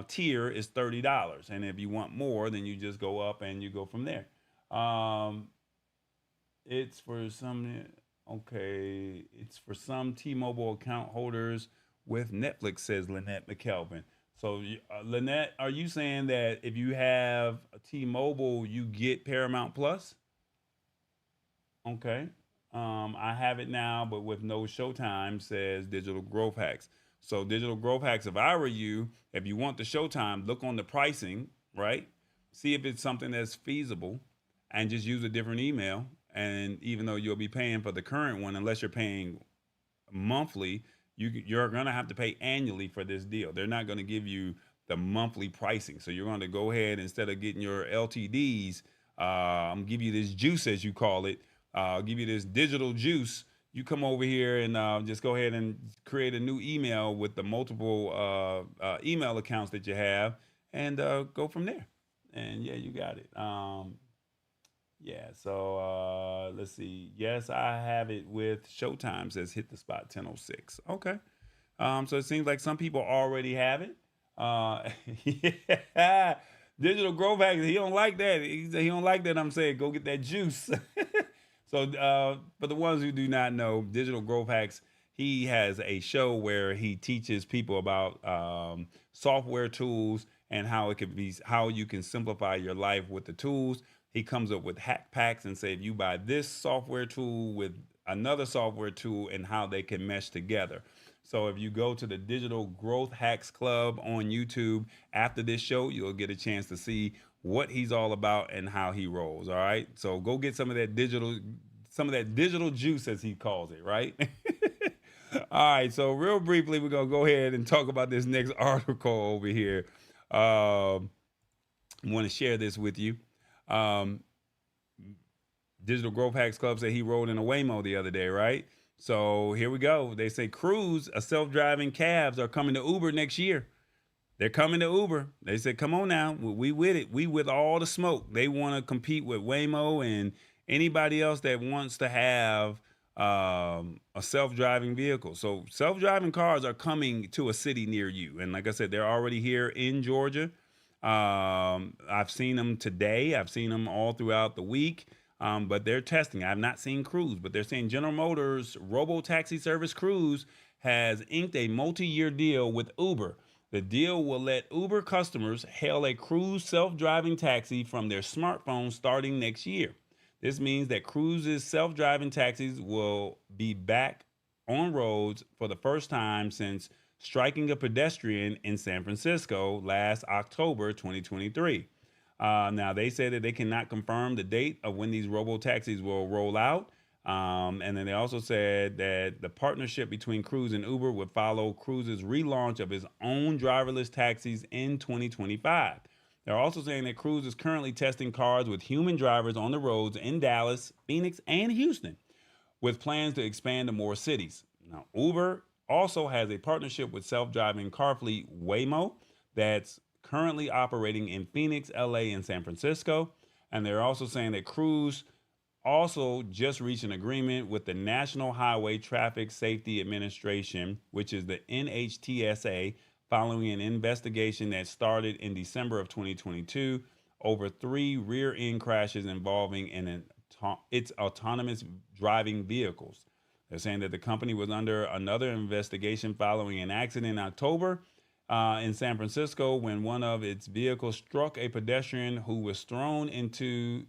tier is $30, and if you want more, then you just go up and you go from there. It's for some T-Mobile account holders with Netflix, says Lynette McKelvin. So Lynette, are you saying that if you have a T-Mobile, you get Paramount Plus? Okay. I have it now, but with no Showtime, says Digital Growth Hacks. So Digital Growth Hacks, if I were you, if you want the Showtime, look on the pricing, right? See if it's something that's feasible, and just use a different email. And even though you'll be paying for the current one, unless you're paying monthly, you're going to have to pay annually for this deal. They're not going to give you the monthly pricing. So you're going to go ahead, instead of getting your LTDs, I'm give you this juice, as you call it. I'll give you this digital juice. You come over here and just go ahead and create a new email with the multiple email accounts that you have, and go from there. And yeah, you got it. Yeah, so let's see. Yes, I have it with Showtime, says Hit the Spot 1006. Okay. So it seems like some people already have it. Yeah. Digital Growth Hack, he don't like that. He don't like that I'm saying go get that juice. So for the ones who do not know, Digital Growth Hacks, he has a show where he teaches people about software tools and how you can simplify your life with the tools. He comes up with hack packs and say, if you buy this software tool with another software tool, and how they can mesh together. So if you go to the Digital Growth Hacks Club on YouTube after this show, you'll get a chance to see what he's all about and how he rolls. All right. So go get some of that digital juice, as he calls it. Right. All right. So real briefly, we're going to go ahead and talk about this next article over here. I want to share this with you. Digital Growth Hacks Club said he rode in a Waymo the other day, right? So here we go. They say Cruise, self-driving cabs are coming to Uber next year. They're coming to Uber. They said, come on now. We with it. We with all the smoke. They want to compete with Waymo and anybody else that wants to have a self-driving vehicle. So self-driving cars are coming to a city near you, and like I said, they're already here in Georgia. I've seen them today. I've seen them all throughout the week. But they're testing. I've not seen Cruise, but they're saying General Motors robo taxi service Cruise has inked a multi-year deal with Uber. The deal will let Uber customers hail a Cruise self-driving taxi from their smartphone starting next year. This means that Cruise's self-driving taxis will be back on roads for the first time since striking a pedestrian in San Francisco last October 2023. Now, they say that they cannot confirm the date of when these robo taxis will roll out. And then they also said that the partnership between Cruise and Uber would follow Cruise's relaunch of his own driverless taxis in 2025. They're also saying that Cruise is currently testing cars with human drivers on the roads in Dallas, Phoenix, and Houston, with plans to expand to more cities. Now, Uber also has a partnership with self-driving car fleet Waymo that's currently operating in Phoenix, LA, and San Francisco. And they're also saying that Cruise also just reached an agreement with the National Highway Traffic Safety Administration, which is the NHTSA, following an investigation that started in December of 2022 over 3 rear-end crashes involving its autonomous driving vehicles. They're saying that the company was under another investigation following an accident in October in San Francisco when one of its vehicles struck a pedestrian who was thrown into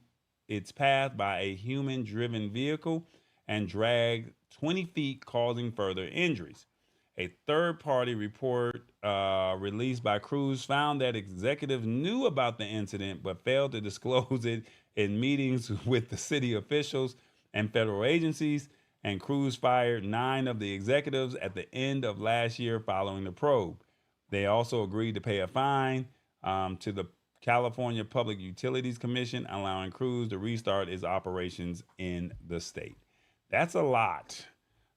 its path by a human-driven vehicle and dragged 20 feet, causing further injuries. A third-party report released by Cruise found that executives knew about the incident but failed to disclose it in meetings with the city officials and federal agencies, and Cruise fired 9 of the executives at the end of last year following the probe. They also agreed to pay a fine to the California Public Utilities Commission, allowing Cruise to restart its operations in the state. That's a lot.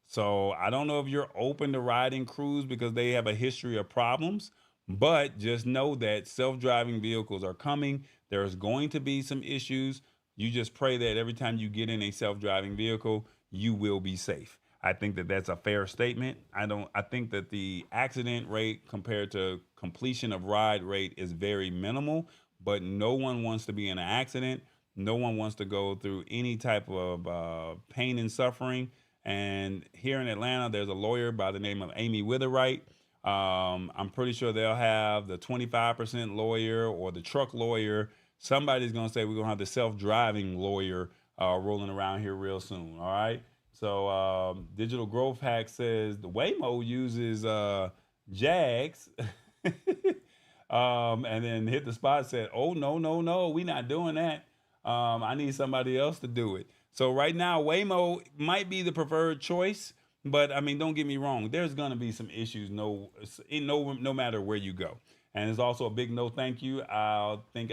So I don't know if you're open to riding Cruise because they have a history of problems, but just know that self-driving vehicles are coming. There's going to be some issues. You just pray that every time you get in a self-driving vehicle, you will be safe. I think that that's a fair statement. I think that the accident rate compared to completion of ride rate is very minimal, but no one wants to be in an accident. No one wants to go through any type of pain and suffering. And here in Atlanta, there's a lawyer by the name of Amy Witherwright. I'm pretty sure they'll have the 25% lawyer or the truck lawyer. Somebody's going to say we're going to have the self-driving lawyer rolling around here real soon. All right. So Digital Growth Hack says the Waymo uses Jags. And then Hit the Spot said, oh, no, we're not doing that. I need somebody else to do it. So right now, Waymo might be the preferred choice. But I mean, don't get me wrong. There's going to be some issues no matter where you go. And it's also a big no thank you. I think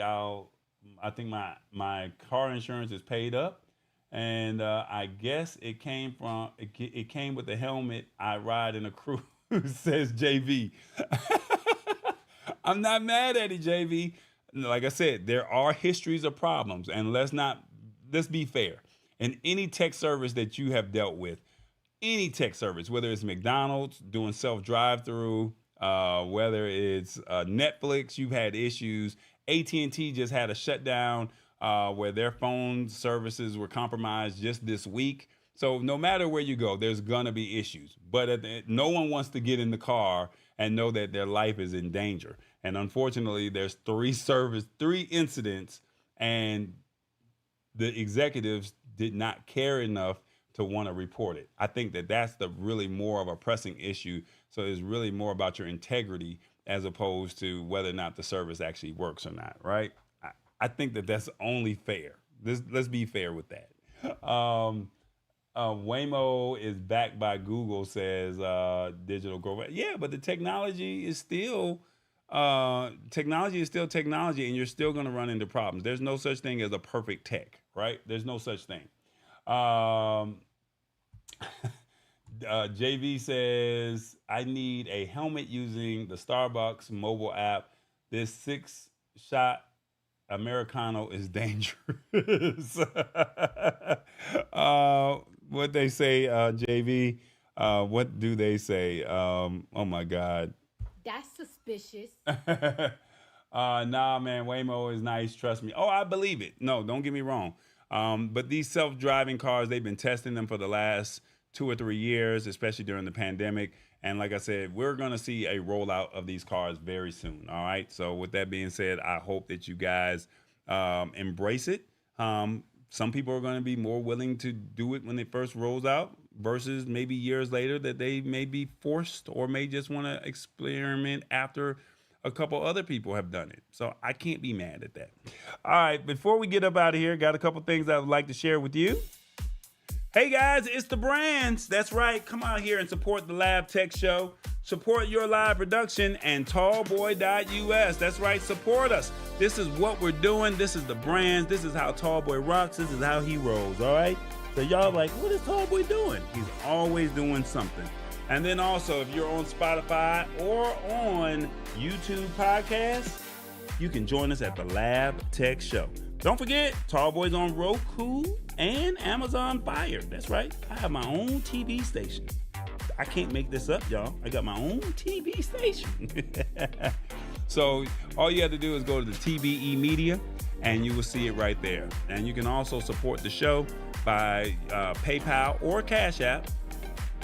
my car insurance is paid up. And I guess it came with the helmet. I ride in a Cruise, says JV. I'm not mad at it, JV. Like I said, there are histories of problems, and let's be fair. In any tech service that you have dealt with, any tech service, whether it's McDonald's doing self-drive-through, whether it's Netflix, you've had issues. AT&T just had a shutdown where their phone services were compromised just this week. So no matter where you go, there's gonna be issues. But no one wants to get in the car and know that their life is in danger. And unfortunately, there's 3 incidents, and the executives did not care enough to want to report it. I think that that's the really more of a pressing issue. So it's really more about your integrity as opposed to whether or not the service actually works or not, right? I think that that's only fair. Let's be fair with that. Waymo is backed by Google, says Digital Growth. Yeah, but the technology is still technology, and you're still going to run into problems. There's no such thing as a perfect tech, right? There's no such thing. JV says, I need a helmet using the Starbucks mobile app. This 6-shot Americano is dangerous. What they say, JV? What do they say? Oh my God. That's suspicious. Nah, man, Waymo is nice. Trust me. Oh, I believe it. No, don't get me wrong. But these self-driving cars, they've been testing them for the last 2 or 3 years, especially during the pandemic. And like I said, we're gonna see a rollout of these cars very soon. All right. So with that being said, I hope that you guys embrace it. Some people are going to be more willing to do it when it first rolls out versus maybe years later that they may be forced or may just want to experiment after a couple other people have done it. So I can't be mad at that. All right, before we get up out of here, got a couple things I would like to share with you. Hey guys, it's the brands. That's right. Come out here and support the Lab Tech Show. Support your live production and tallboy.us. That's right. Support us. This is what we're doing. This is the brands. This is how Tallboy rocks. This is how he rolls. All right. So y'all like, what is Tallboy doing? He's always doing something. And then also, if you're on Spotify or on YouTube podcasts, you can join us at the Lab Tech Show. Don't forget, Tallboy's on Roku and Amazon Fire. That's right. I have my own TV station. I can't make this up, y'all. I got my own TV station. So all you have to do is go to the TBE Media and you will see it right there. And you can also support the show by PayPal or Cash App.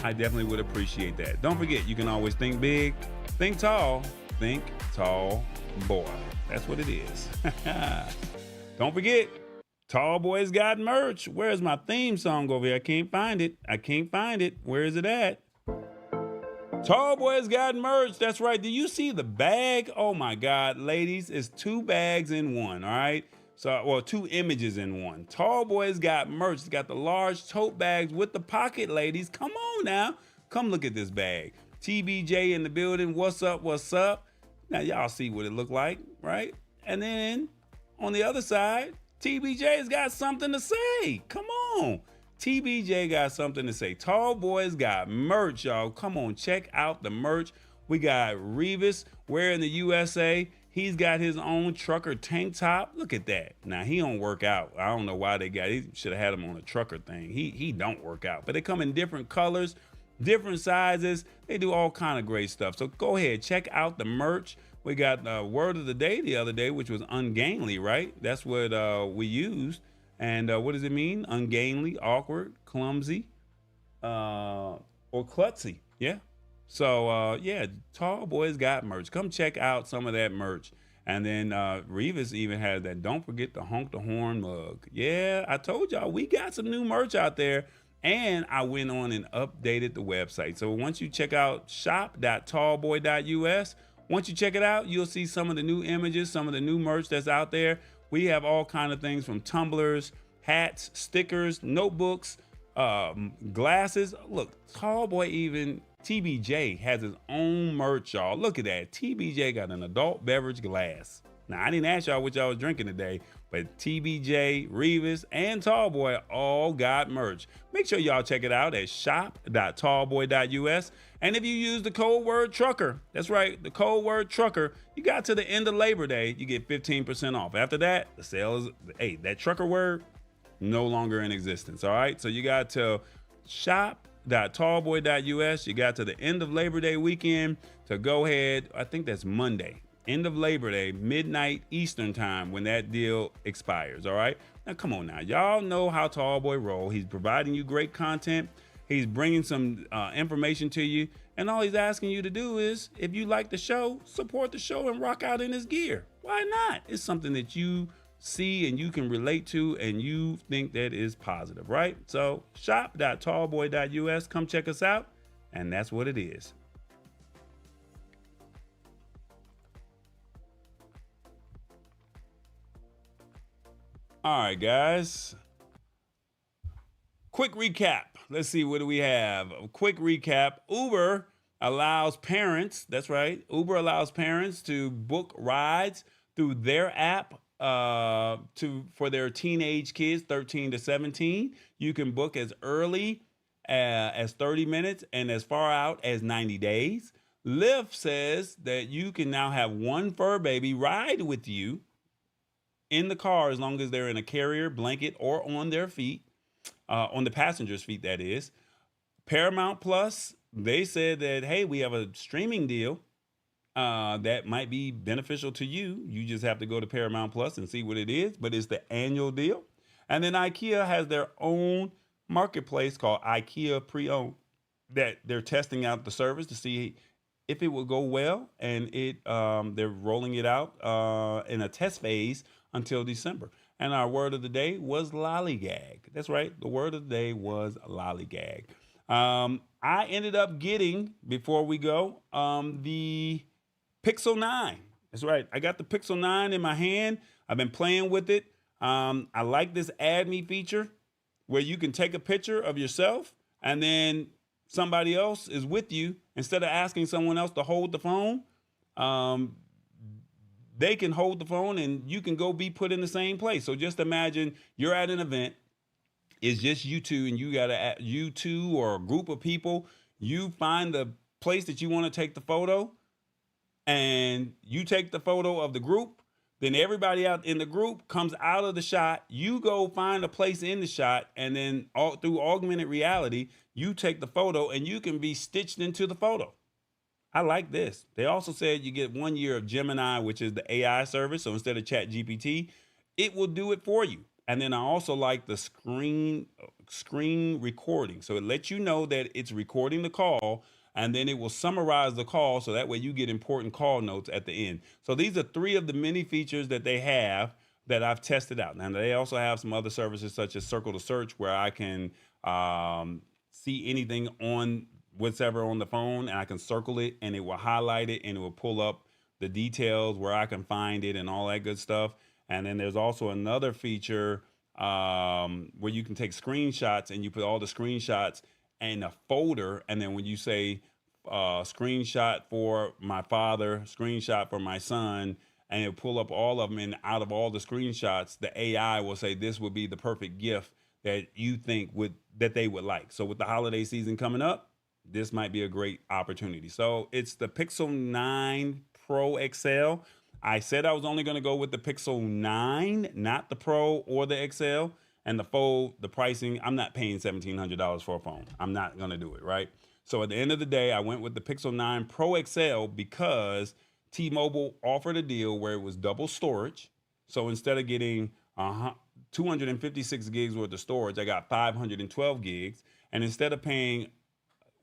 I definitely would appreciate that. Don't forget, you can always think big, think tall, think tall boy. That's what it is. Don't forget, Tallboy's got merch. Where's my theme song over here? I can't find it. Where is it at? Tallboy's got merch. That's right. Do you see the bag? Oh my God, ladies, it's 2 bags in one. All right. So, well, 2 images in one. Tallboy's got merch. It's got the large tote bags with the pocket, ladies. Come on now. Come look at this bag. TBJ in the building. What's up? What's up? Now, y'all see what it looked like, right? And then on the other side, TBJ's got something to say. Come on. TBJ got something to say. Tallboy's got merch, y'all. Come on, check out the merch. We got Revis. We're in the USA. He's got his own trucker tank top. Look at that. Now, he don't work out. I don't know why they got it. He should have had him on a trucker thing. He don't work out. But they come in different colors, different sizes. They do all kind of great stuff. So go ahead, check out the merch. We got the word of the day the other day, which was ungainly, right? That's what we used. And what does it mean? Ungainly, awkward, clumsy, or klutzy. Yeah. So, yeah, Tallboy's got merch. Come check out some of that merch. And then Revis even has that Don't Forget to Honk the Horn mug. Yeah, I told y'all we got some new merch out there. And I went on and updated the website. So once you check out shop.tallboy.us, once you check it out, you'll see some of the new images, some of the new merch that's out there. We have all kind of things from tumblers, hats, stickers, notebooks, glasses. Look, Tallboy even, TBJ has his own merch, y'all. Look at that. TBJ got an adult beverage glass. Now, I didn't ask y'all what y'all was drinking today, but TBJ, Revis, and Tallboy all got merch. Make sure y'all check it out at shop.tallboy.us. And if you use the code word trucker, that's right, the code word trucker, you got to the end of Labor Day, you get 15% off. After that, the sale is, hey, that trucker word, no longer in existence, all right? So you got to shop.tallboy.us. You got to the end of Labor Day weekend to go ahead, I think that's Monday. End of Labor Day, midnight Eastern time when that deal expires, all right? Now, come on now. Y'all know how Tallboy roll. He's providing you great content. He's bringing some information to you. And all he's asking you to do is, if you like the show, support the show and rock out in his gear. Why not? It's something that you see and you can relate to and you think that is positive, right? So shop.tallboy.us. Come check us out. And that's what it is. All right, guys. Quick recap. Let's see, what do we have? A quick recap. Uber allows parents, that's right, Uber allows parents to book rides through their app for their teenage kids, 13 to 17. You can book as early as 30 minutes and as far out as 90 days. Lyft says that you can now have one fur baby ride with you in the car as long as they're in a carrier, blanket, or on their feet. on the passenger's feet, that is. Paramount Plus, they said that, hey, we have a streaming deal that might be beneficial to you. You just have to go to Paramount Plus and see what it is, but it's the annual deal. And then IKEA has their own marketplace called IKEA Pre-Owned that they're testing out the service to see if it will go well, and they're rolling it out in a test phase until December. And our word of the day was lollygag. That's right. The word of the day was lollygag. I ended up getting, before we go, the Pixel 9. That's right. I got the Pixel 9 in my hand. I've been playing with it. I like this Add Me feature where you can take a picture of yourself and then somebody else is with you. Instead of asking someone else to hold the phone, they can hold the phone and you can go be put in the same place. So just imagine you're at an event. It's just you two, and you two or a group of people. You find the place that you want to take the photo, and you take the photo of the group. Then everybody out in the group comes out of the shot. You go find a place in the shot, and then through augmented reality, you take the photo, and you can be stitched into the photo. I like this. They also said you get 1 year of Gemini, which is the AI service. So instead of ChatGPT, it will do it for you. And then I also like the screen recording. So it lets you know that it's recording the call, and then it will summarize the call so that way you get important call notes at the end. So these are 3 of the many features that they have that I've tested out. Now they also have some other services such as Circle to Search, where I can see anything on whatever on the phone, and I can circle it and it will highlight it and it will pull up the details where I can find it and all that good stuff. And then there's also another feature where you can take screenshots and you put all the screenshots in a folder. And then when you say screenshot for my father, screenshot for my son, and it'll pull up all of them. And out of all the screenshots, the AI will say this would be the perfect gift that you think that they would like. So with the holiday season coming up, this might be a great opportunity. So it's the Pixel 9 Pro XL. I said I was only going to go with the Pixel 9, not the Pro or the XL. And the pricing, I'm not paying $1,700 for a phone. I'm not going to do it, right? So at the end of the day, I went with the Pixel 9 Pro XL because T-Mobile offered a deal where it was double storage. So instead of getting 256 gigs worth of storage, I got 512 gigs. And instead of paying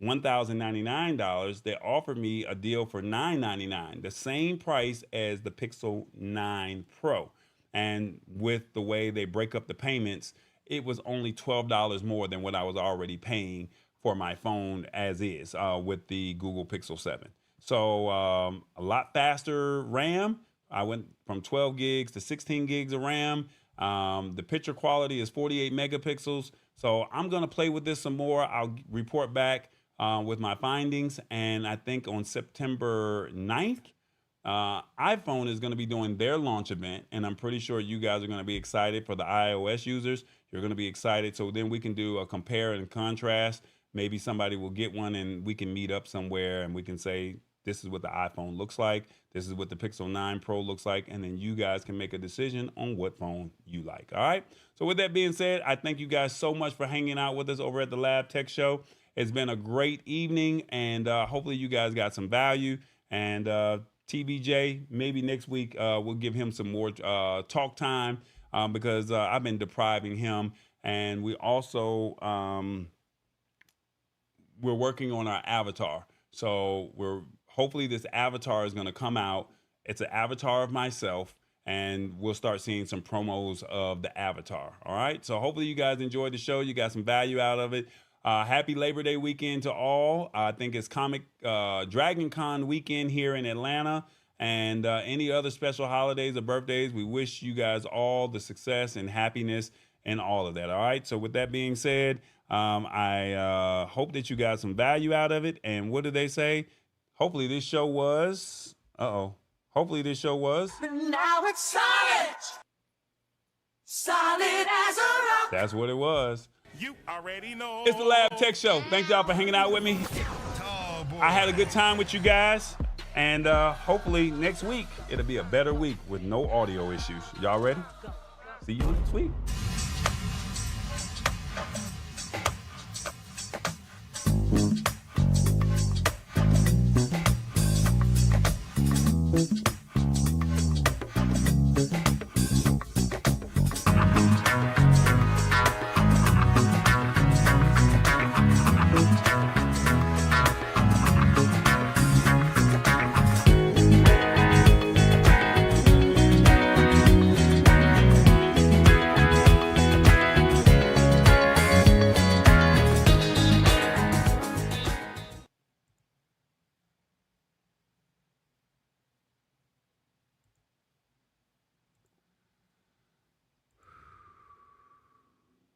$1,099, they offered me a deal for $999, the same price as the Pixel 9 Pro. And with the way they break up the payments, it was only $12 more than what I was already paying for my phone as is with the Google Pixel 7. So a lot faster RAM. I went from 12 gigs to 16 gigs of RAM. The picture quality is 48 megapixels. So I'm going to play with this some more. I'll report back with my findings. And I think on September 9th, iPhone is going to be doing their launch event. And I'm pretty sure you guys are going to be excited. For the iOS users, you're going to be excited. So then we can do a compare and contrast. Maybe somebody will get one and we can meet up somewhere and we can say, this is what the iPhone looks like. This is what the Pixel 9 Pro looks like. And then you guys can make a decision on what phone you like. All right. So with that being said, I thank you guys so much for hanging out with us over at the Lab Tech Show. It's been a great evening, and hopefully you guys got some value. And TBJ, maybe next week we'll give him some more talk time because I've been depriving him. And we also, we're working on our avatar. So hopefully this avatar is going to come out. It's an avatar of myself, and we'll start seeing some promos of the avatar. All right. So hopefully you guys enjoyed the show. You got some value out of it. Happy Labor Day weekend to all. I think it's Dragon Con weekend here in Atlanta, and any other special holidays or birthdays. We wish you guys all the success and happiness and all of that. All right. So with that being said, I hope that you got some value out of it. And what do they say? Hopefully this show was. Hopefully this show was. Now it's solid. Solid as a rock. That's what it was. You already know. It's the Lab Tech Show. Thank y'all for hanging out with me. I had a good time with you guys. And hopefully next week, it'll be a better week with no audio issues. Y'all ready? See you next week.